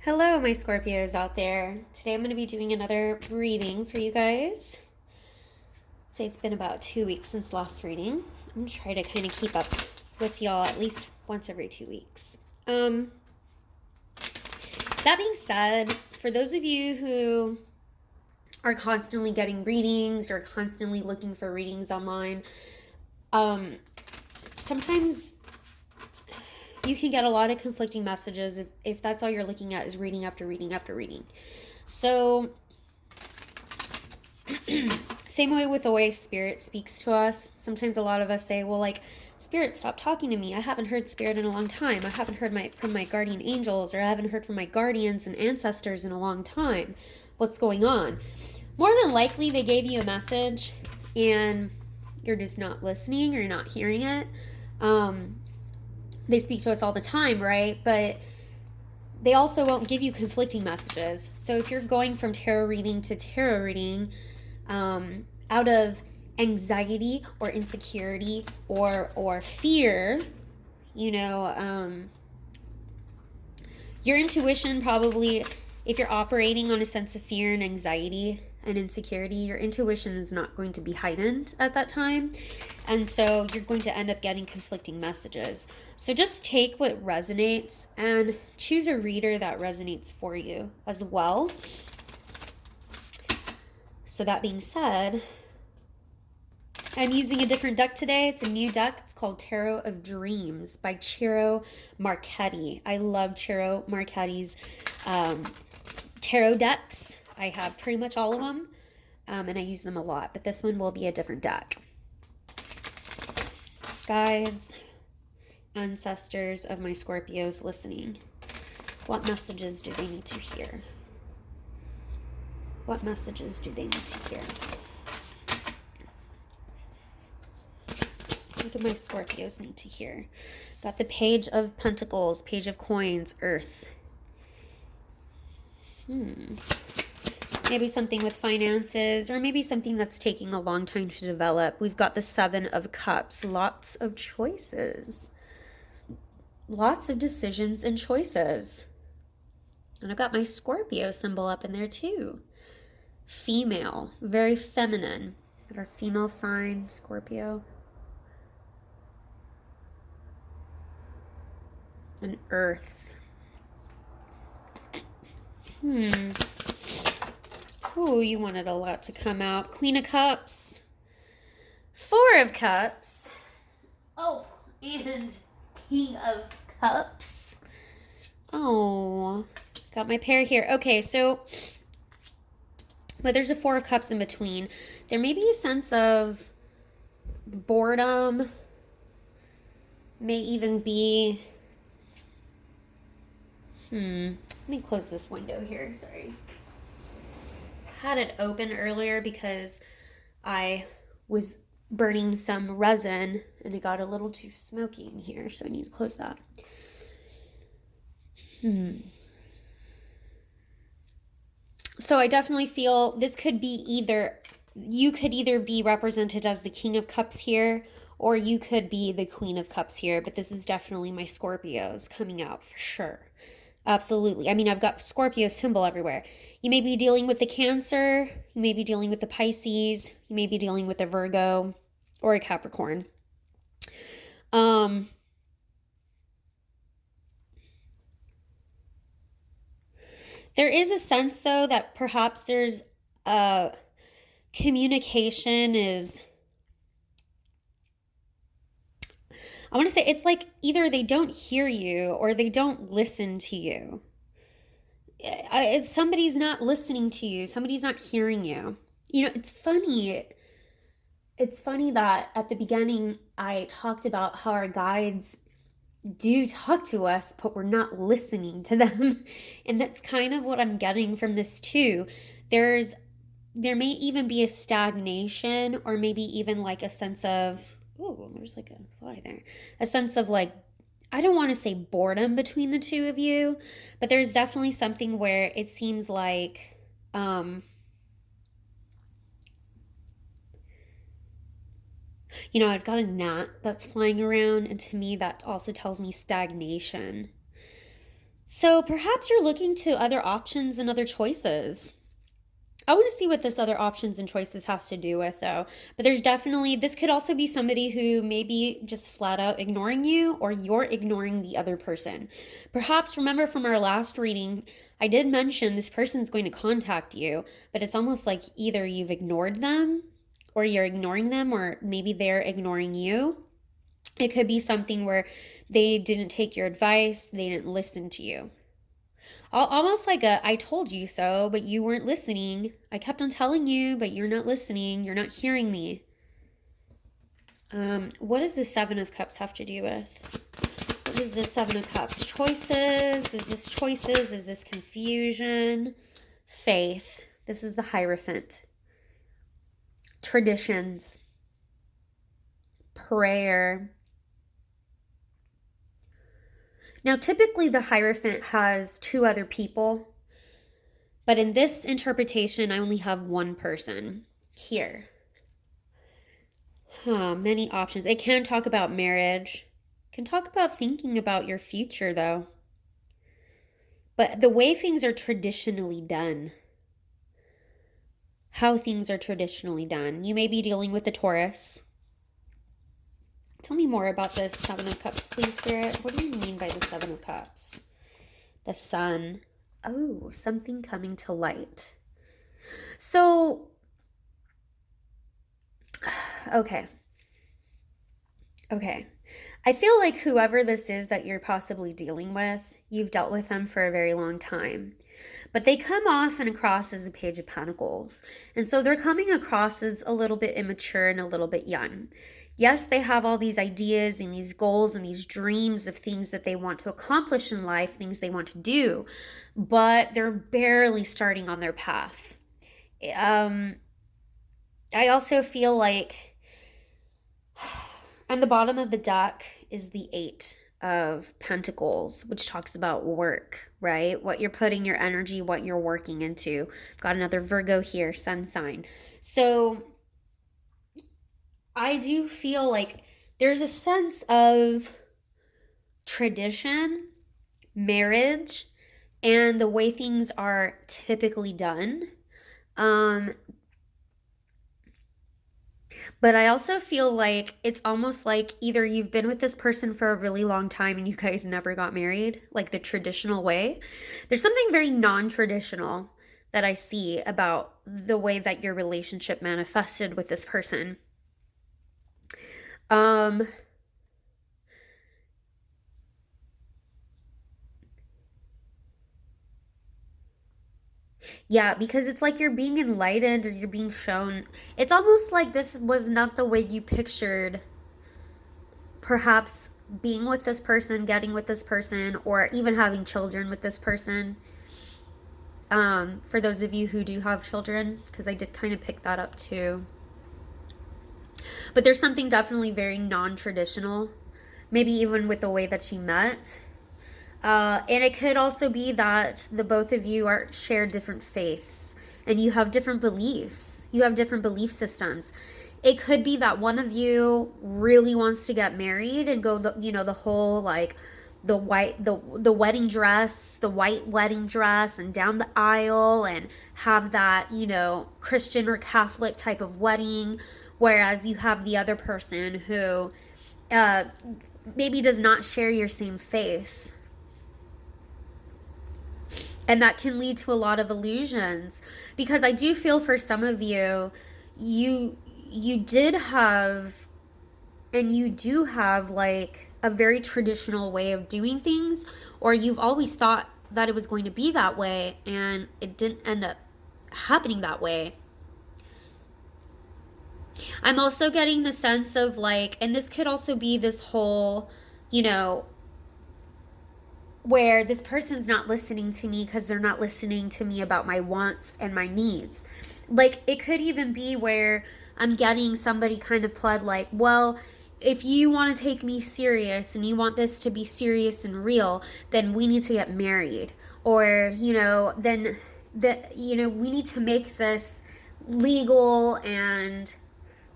Hello, my Scorpios out there. Today I'm going to be doing another reading for you guys. I'd say it's been about 2 weeks since last reading. I'm going to try to kind of keep up with y'all at least once every 2 weeks. That being said, for those of you who are constantly getting readings or constantly looking for readings online, sometimes you can get a lot of conflicting messages if that's all you're looking at is reading after reading after reading. So, same way with the way Spirit speaks to us. Sometimes a lot of us say, well, like, Spirit, stop talking to me. I haven't heard Spirit in a long time. I haven't heard from my guardian angels, or I haven't heard from my guardians and ancestors in a long time. What's going on? More than likely, they gave you a message and you're just not listening or you're not hearing it. They speak to us all the time, right? But they also won't give you conflicting messages. So if you're going from tarot reading to tarot reading out of anxiety or insecurity or fear, your intuition probably, if you're operating on a sense of fear and anxiety and insecurity, your intuition is not going to be heightened at that time. And so you're going to end up getting conflicting messages. So just take what resonates and choose a reader that resonates for you as well. So that being said, I'm using a different deck today. It's a new deck. It's called Tarot of Dreams by Ciro Marchetti. I love Ciro Marchetti's tarot decks. I have pretty much all of them, and I use them a lot. But this one will be a different deck. Guides, ancestors of my Scorpios listening. What messages do they need to hear? What messages do they need to hear? What do my Scorpios need to hear? Got the Page of Pentacles, Page of Coins, Earth. Maybe something with finances, or maybe something that's taking a long time to develop. We've got the Seven of Cups, lots of choices. Lots of decisions and choices. And I've got my Scorpio symbol up in there too. Female, very feminine. Got our female sign, Scorpio. And Earth. Ooh, you wanted a lot to come out. Queen of Cups. Four of Cups. Oh, and King of Cups. Oh, got my pair here. Okay, so, but there's a Four of Cups in between. There may be a sense of boredom. May even be, let me close this window here, sorry. Had it open earlier because I was burning some resin and it got a little too smoky in here, so I need to close that. So I definitely feel this could be either, you could either be represented as the King of Cups here, or you could be the Queen of Cups here, but this is definitely my Scorpios coming out for sure. Absolutely. I mean, I've got Scorpio symbol everywhere. You may be dealing with the Cancer, you may be dealing with the Pisces, you may be dealing with a Virgo or a Capricorn. There is a sense, though, that perhaps there's communication is, I want to say it's like either they don't hear you or they don't listen to you. Somebody's not listening to you. Somebody's not hearing you. It's funny. It's funny that at the beginning I talked about how our guides do talk to us, but we're not listening to them. And that's kind of what I'm getting from this too. There may even be a stagnation, or maybe even like a sense of, oh, there's like a fly there. A sense of like, I don't want to say boredom between the two of you, but there's definitely something where it seems like, I've got a gnat that's flying around, and to me that also tells me stagnation. So perhaps you're looking to other options and other choices. I want to see what this other options and choices has to do with, though. But there's definitely, this could also be somebody who maybe just flat out ignoring you, or you're ignoring the other person. Perhaps remember from our last reading, I did mention this person's going to contact you, but it's almost like either you've ignored them or you're ignoring them, or maybe they're ignoring you. It could be something where they didn't take your advice, they didn't listen to you. Almost like a I told you so, but you weren't listening. I kept on telling you, but you're not listening. You're not hearing me. What does the Seven of Cups have to do with? What is the Seven of Cups? Choices? Is this choices? Is this confusion? Faith. This is the Hierophant. Traditions. Prayer. Now, typically the Hierophant has two other people, but in this interpretation, I only have one person here. Many options. It can talk about marriage. It can talk about thinking about your future, though. But the way things are traditionally done, how things are traditionally done. You may be dealing with the Taurus. Tell me more about this Seven of Cups, please, Spirit. What do you mean by the Seven of Cups? The Sun. Oh, something coming to light. So, okay. I feel like whoever this is that you're possibly dealing with, you've dealt with them for a very long time. But they come off and across as a Page of Pentacles. And so they're coming across as a little bit immature and a little bit young. Yes, they have all these ideas and these goals and these dreams of things that they want to accomplish in life, things they want to do, but they're barely starting on their path. I also feel like on the bottom of the deck is the Eight of Pentacles, which talks about work, right? What you're putting your energy, what you're working into. I've got another Virgo here, sun sign. So I do feel like there's a sense of tradition, marriage, and the way things are typically done. But I also feel like it's almost like either you've been with this person for a really long time and you guys never got married, like the traditional way. There's something very non-traditional that I see about the way that your relationship manifested with this person. Yeah, because it's like you're being enlightened or you're being shown. It's almost like this was not the way you pictured perhaps being with this person, getting with this person, or even having children with this person. For those of you who do have children, because I did kind of pick that up too. But there's something definitely very non-traditional, maybe even with the way that you met. And it could also be that the both of you share different faiths and you have different beliefs. You have different belief systems. It could be that one of you really wants to get married and go, the whole like the wedding dress, the white wedding dress, and down the aisle and have that, Christian or Catholic type of wedding. Whereas you have the other person who maybe does not share your same faith. And that can lead to a lot of illusions, because I do feel for some of you, you did have and you do have like a very traditional way of doing things, or you've always thought that it was going to be that way and it didn't end up happening that way. I'm also getting the sense of like, and this could also be this whole, where this person's not listening to me because they're not listening to me about my wants and my needs. Like, it could even be where I'm getting somebody kind of pled like, well, if you want to take me serious and you want this to be serious and real, then we need to get married. Or, we need to make this legal and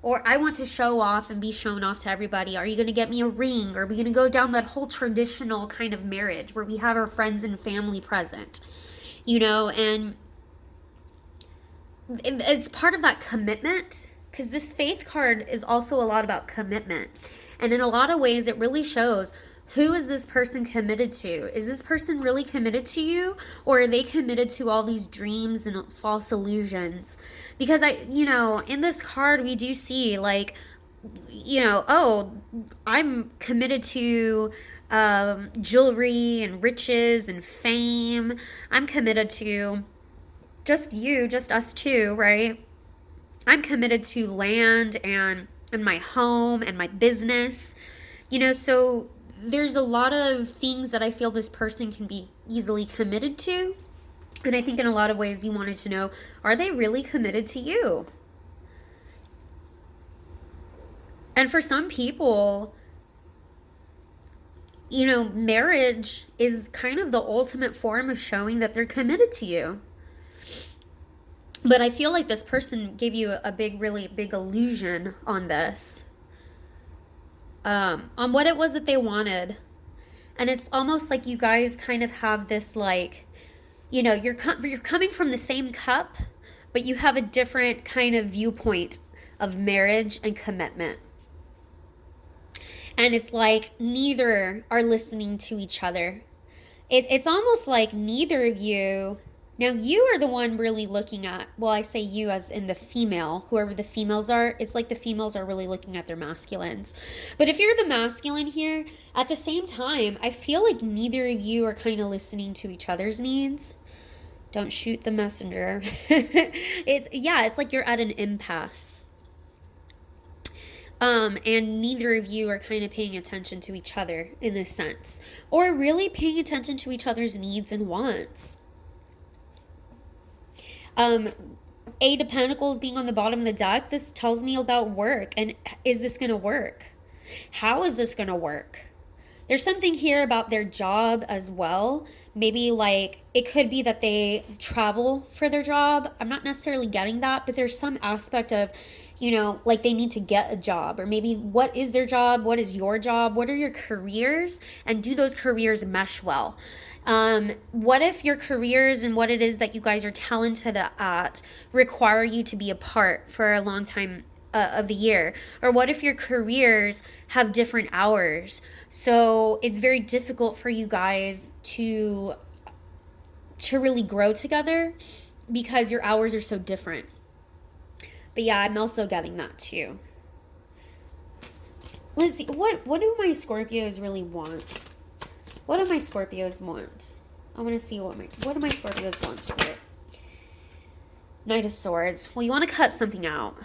Or I want to show off and be shown off to everybody. Are you going to get me a ring? Are we going to go down that whole traditional kind of marriage where we have our friends and family present? And it's part of that commitment, because this faith card is also a lot about commitment. And in a lot of ways, it really shows, who is this person committed to? Is this person really committed to you? Or are they committed to all these dreams and false illusions? Because in this card, we do see like, oh, I'm committed to jewelry and riches and fame. I'm committed to just us two, right? I'm committed to land and my home and my business. So there's a lot of things that I feel this person can be easily committed to. And I think in a lot of ways you wanted to know, are they really committed to you? And for some people, marriage is kind of the ultimate form of showing that they're committed to you. But I feel like this person gave you a really big illusion on this. On what it was that they wanted. And it's almost like you guys kind of have this like, you're coming from the same cup, but you have a different kind of viewpoint of marriage and commitment. And it's like neither are listening to each other. It's almost like neither of you. Now, you are the one really looking at, well, I say you as in the female, whoever the females are, it's like the females are really looking at their masculines. But if you're the masculine here, at the same time, I feel like neither of you are kind of listening to each other's needs. Don't shoot the messenger. It's like you're at an impasse. And neither of you are kind of paying attention to each other in this sense, or really paying attention to each other's needs and wants. Eight of Pentacles being on the bottom of the deck, this tells me about work. And is this going to work? How is this going to work? There's something here about their job as well. Maybe like it could be that they travel for their job. I'm not necessarily getting that, but there's some aspect of, like they need to get a job, or maybe what is their job? What is your job? What are your careers? And do those careers mesh well? What if your careers and what it is that you guys are talented at require you to be apart for a long time of the year? Or what if your careers have different hours? So it's very difficult for you guys to really grow together because your hours are so different. But yeah, I'm also getting that too. Let's see, what do my Scorpios really want? What do my Scorpios want? I want to see what do my Scorpios want, Spirit? Knight of Swords. Well, you want to cut something out.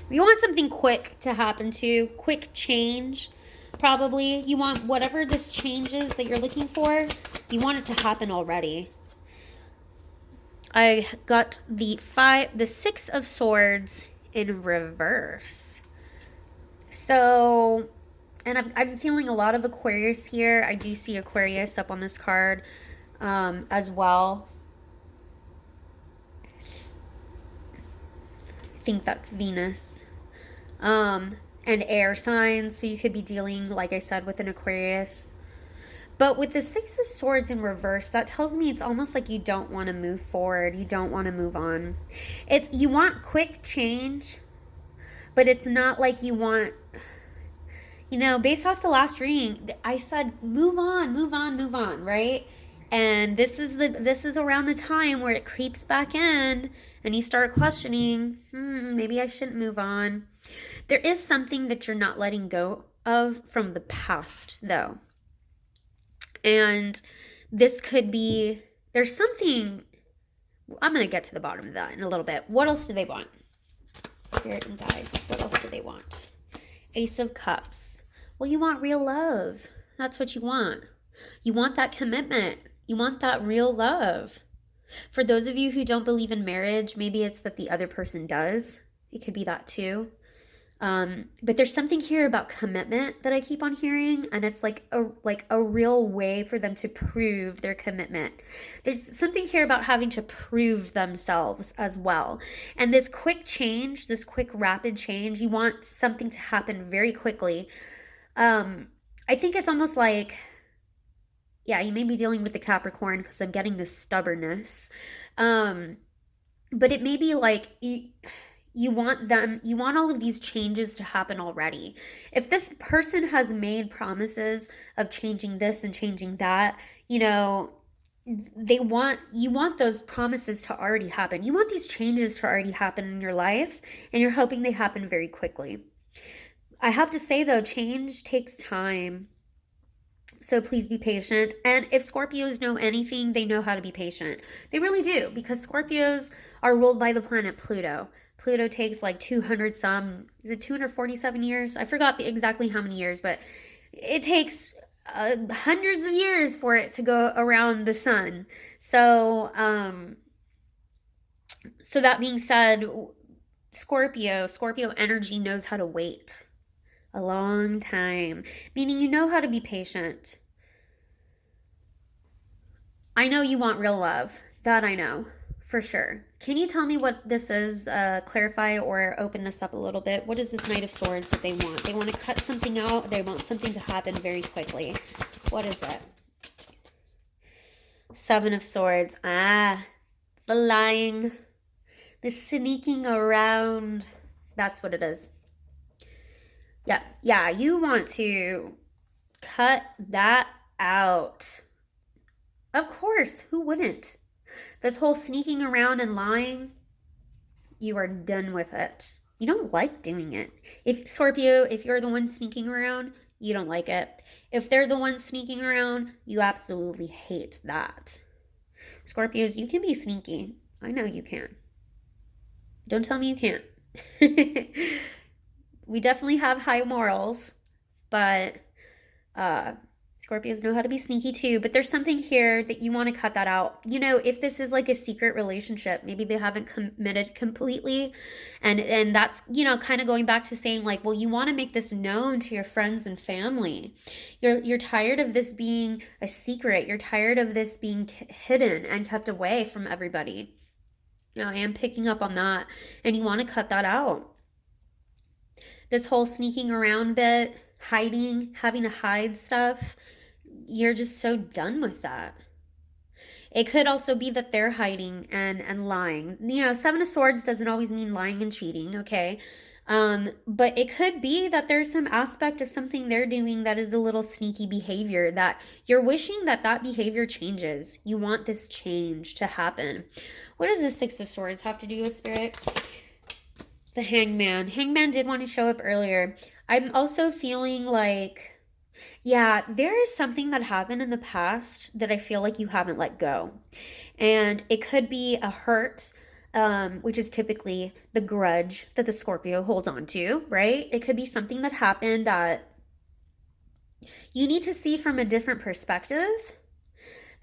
You want something quick to happen to, quick change, probably. You want whatever this change is that you're looking for, you want it to happen already. I got the 6 of Swords in reverse. So, and I'm feeling a lot of Aquarius here. I do see Aquarius up on this card as well. I think that's Venus. And air signs, so you could be dealing, like I said, with an Aquarius. But with the 6 of Swords in reverse, that tells me it's almost like you don't want to move forward. You don't want to move on. You want quick change, but it's not like you want, based off the last reading, I said move on, right? And this is around the time where it creeps back in and you start questioning, maybe I shouldn't move on. There is something that you're not letting go of from the past, though. And this could be, there's something, I'm going to get to the bottom of that in a little bit. What else do they want? Spirit and guides, what else do they want? Ace of Cups. Well, you want real love. That's what you want. You want that commitment. You want that real love. For those of you who don't believe in marriage, maybe it's that the other person does. It could be that too. But there's something here about commitment that I keep on hearing, and it's like a real way for them to prove their commitment. There's something here about having to prove themselves as well. And this quick change, this quick rapid change, you want something to happen very quickly. I think it's almost like, yeah, you may be dealing with the Capricorn because I'm getting this stubbornness. But it may be like you want all of these changes to happen already. If this person has made promises of changing this and changing that, you want those promises to already happen. You want these changes to already happen in your life, and you're hoping they happen very quickly. I have to say though, change takes time. So please be patient. And if Scorpios know anything, they know how to be patient. They really do, because Scorpios are ruled by the planet Pluto. Pluto takes like 247 years? I forgot exactly how many years, but it takes hundreds of years for it to go around the sun. So that being said, Scorpio energy knows how to wait a long time, meaning you know how to be patient. I know you want real love. That I know, for sure. Can you tell me what this is? Clarify or open this up a little bit. What is this Knight of Swords that they want? They want to cut something out. They want something to happen very quickly. What is it? Seven of Swords. Ah, the lying, the sneaking around. That's what it is. Yeah, you want to cut that out. Of course, who wouldn't? This whole sneaking around and lying, you are done with it. You don't like doing it. If Scorpio, if you're the one sneaking around, you don't like it. If they're the ones sneaking around, you absolutely hate that. Scorpios, you can be sneaky. I know you can. Don't tell me you can't. We definitely have high morals, but Scorpios know how to be sneaky too. But there's something here that you want to cut that out. If this is like a secret relationship, maybe they haven't committed completely, and that's kind of going back to saying like, well, you want to make this known to your friends and family. You're tired of this being a secret. You're tired of this being hidden and kept away from everybody. I am picking up on that, and you want to cut that out. This whole sneaking around bit, hiding, having to hide stuff, you're just so done with that. It could also be that they're hiding and lying. Seven of Swords doesn't always mean lying and cheating, okay? But it could be that there's some aspect of something they're doing that is a little sneaky behavior that you're wishing that behavior changes. You want this change to happen. What does the Six of Swords have to do with Spirit? The Hangman. Hangman did want to show up earlier. I'm also feeling like, yeah, there is something that happened in the past that I feel like you haven't let go. And it could be a hurt, which is typically the grudge that the Scorpio holds on to, right? It could be something that happened that you need to see from a different perspective.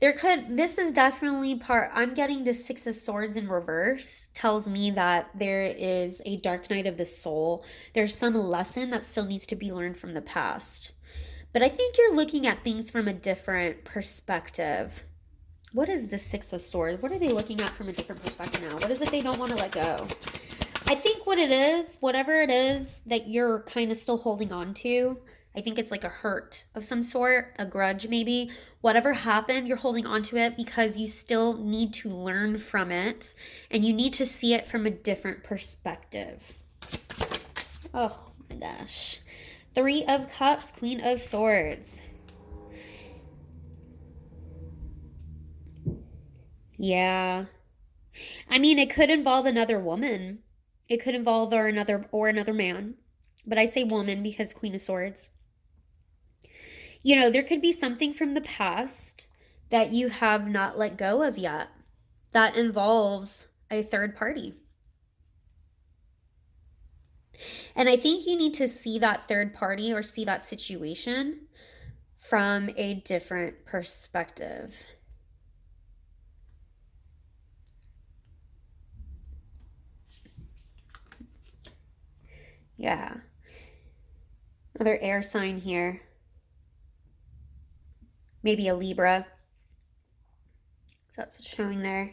This is definitely I'm getting the Six of Swords in reverse, tells me that there is a dark night of the soul. There's some lesson that still needs to be learned from the past. But I think you're looking at things from a different perspective. What is the Six of Swords? What are they looking at from a different perspective now? What is it they don't want to let go? I think what it is, whatever it is that you're kind of still holding on to, I think it's like a hurt of some sort, a grudge maybe. Whatever happened, you're holding on to it because you still need to learn from it, and you need to see it from a different perspective. Oh my gosh. Three of Cups, Queen of Swords. Yeah. I mean, it could involve another woman. It could involve another man. But I say woman because Queen of Swords. There could be something from the past that you have not let go of yet that involves a third party. And I think you need to see that third party or see that situation from a different perspective. Yeah. Another air sign here. Maybe a Libra. So that's what's showing there.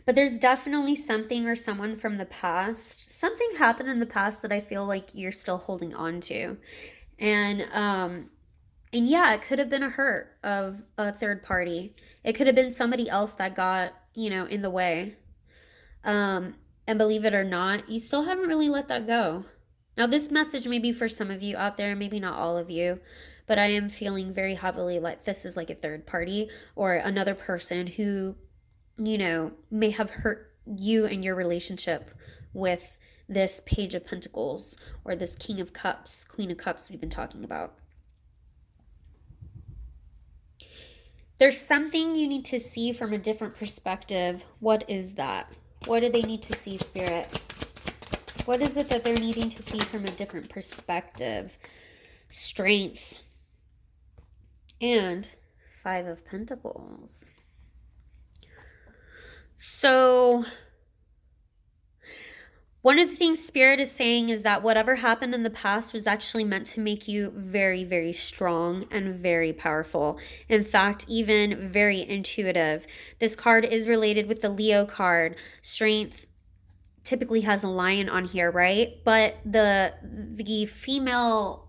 But there's definitely something or someone from the past. Something happened in the past that I feel like you're still holding on to. And yeah, it could have been a hurt of a third party. It could have been somebody else that got, in the way. And believe it or not, you still haven't really let that go. Now, this message may be for some of you out there, maybe not all of you, but I am feeling very heavily like this is like a third party or another person who, may have hurt you and your relationship with this Page of Pentacles or this King of Cups, Queen of Cups we've been talking about. There's something you need to see from a different perspective. What is that? What do they need to see, Spirit? What is it that they're needing to see from a different perspective? Strength. And 5 of Pentacles. So, one of the things Spirit is saying is that whatever happened in the past was actually meant to make you very, very strong and very powerful. In fact, even very intuitive. This card is related with the Leo card. Strength typically has a lion on here, right? But the female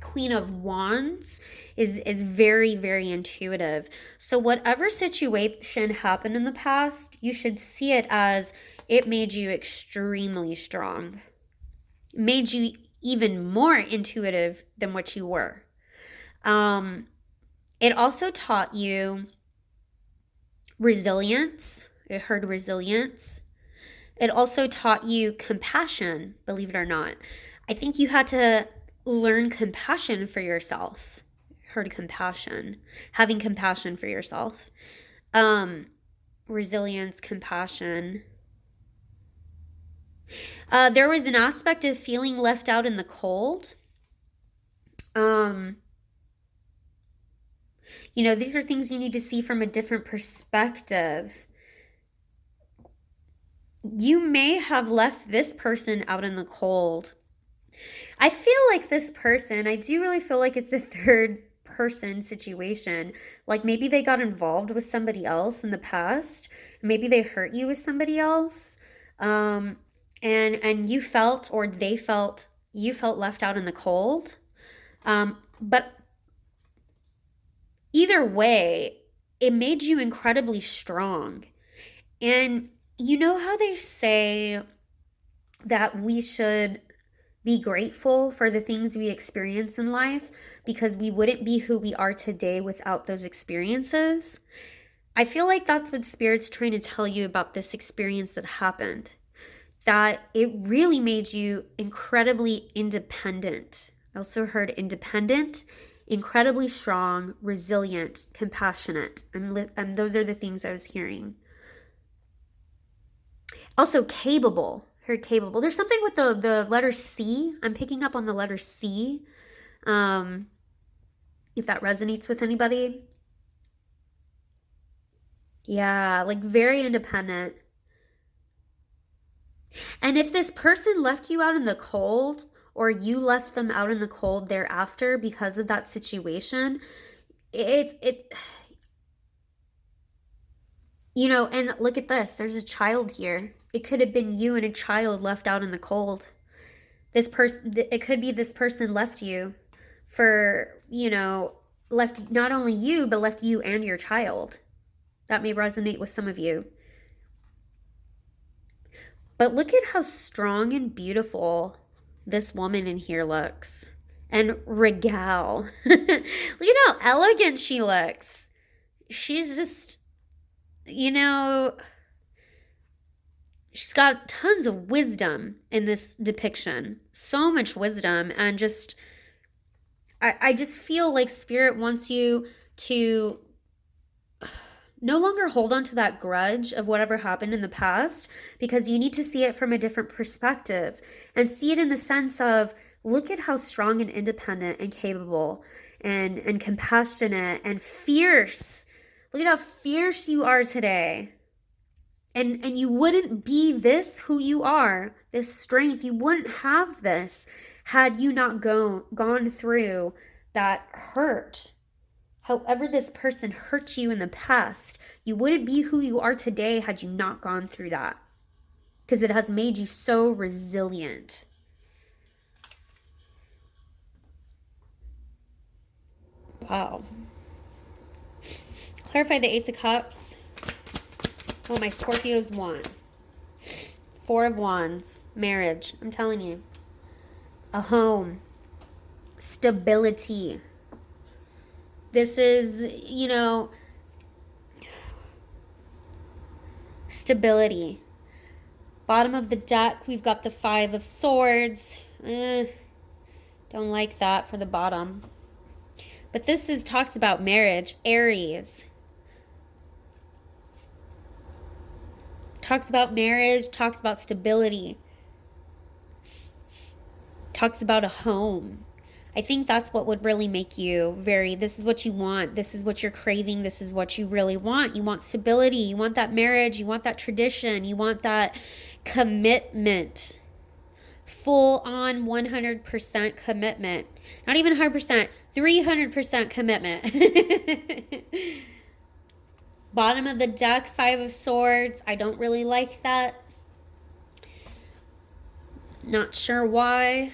Queen of Wands is very, very intuitive. So whatever situation happened in the past, you should see it as it made you extremely strong. It made you even more intuitive than what you were. It also taught you resilience. It heard resilience. It also taught you compassion, believe it or not. I think you had to learn compassion for yourself. Heard compassion. Having compassion for yourself. Resilience, compassion. There was an aspect of feeling left out in the cold. These are things you need to see from a different perspective. You may have left this person out in the cold. I feel like this person, I do really feel like it's a third person situation. Like maybe they got involved with somebody else in the past. Maybe they hurt you with somebody else. And you felt, or they felt, you felt left out in the cold. But either way, it made you incredibly strong. And you know how they say that we should be grateful for the things we experience in life because we wouldn't be who we are today without those experiences? I feel like that's what Spirit's trying to tell you about this experience that happened. That it really made you incredibly independent. I also heard independent, incredibly strong, resilient, compassionate. And those are the things I was hearing. Also capable. Heard capable. There's something with the letter C. I'm picking up on the letter C. If that resonates with anybody. Yeah, like very independent. And if this person left you out in the cold, or you left them out in the cold thereafter because of that situation, and look at this. There's a child here. It could have been you and a child left out in the cold. It could be this person left you for, left not only you, but left you and your child. That may resonate with some of you. But look at how strong and beautiful this woman in here looks. And Regal. Look at how elegant she looks. She's just, she's got tons of wisdom in this depiction. So much wisdom. And just, I just feel like Spirit wants you to no longer hold on to that grudge of whatever happened in the past, because you need to see it from a different perspective and see it in the sense of, look at how strong and independent and capable and compassionate and fierce. Look at how fierce you are today. And you wouldn't be who you are, this strength. You wouldn't have this had you not gone through that hurt. However this person hurt you in the past, you wouldn't be who you are today had you not gone through that. Because it has made you so resilient. Wow. Clarify the Ace of Cups. What my Scorpios want. Four of Wands. Marriage. I'm telling you. A home. Stability. This is, you know, stability. Bottom of the deck, we've got the Five of Swords. Don't like that for the bottom. But this talks about marriage. Aries. Talks about marriage, talks about stability. Talks about a home. I think that's what would really make you this is what you want. This is what you're craving. This is what you really want. You want stability. You want that marriage. You want that tradition. You want that commitment. Full on 100% commitment. Not even 100%, 300% commitment. Bottom of the deck, Five of Swords. I don't really like that. Not sure why.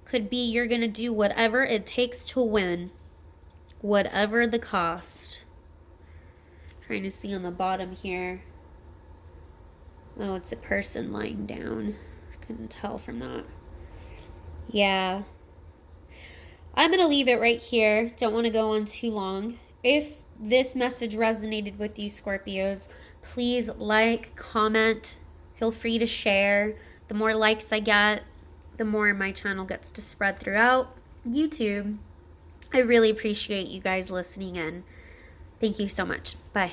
Could be you're going to do whatever it takes to win. Whatever the cost. Trying to see on the bottom here. Oh, it's a person lying down. Couldn't tell from that. Yeah. I'm going to leave it right here. Don't want to go on too long. If this message resonated with you, Scorpios, please like, comment. Feel free to share. The more likes I get, the more my channel gets to spread throughout YouTube. I really appreciate you guys listening in. Thank you so much. Bye.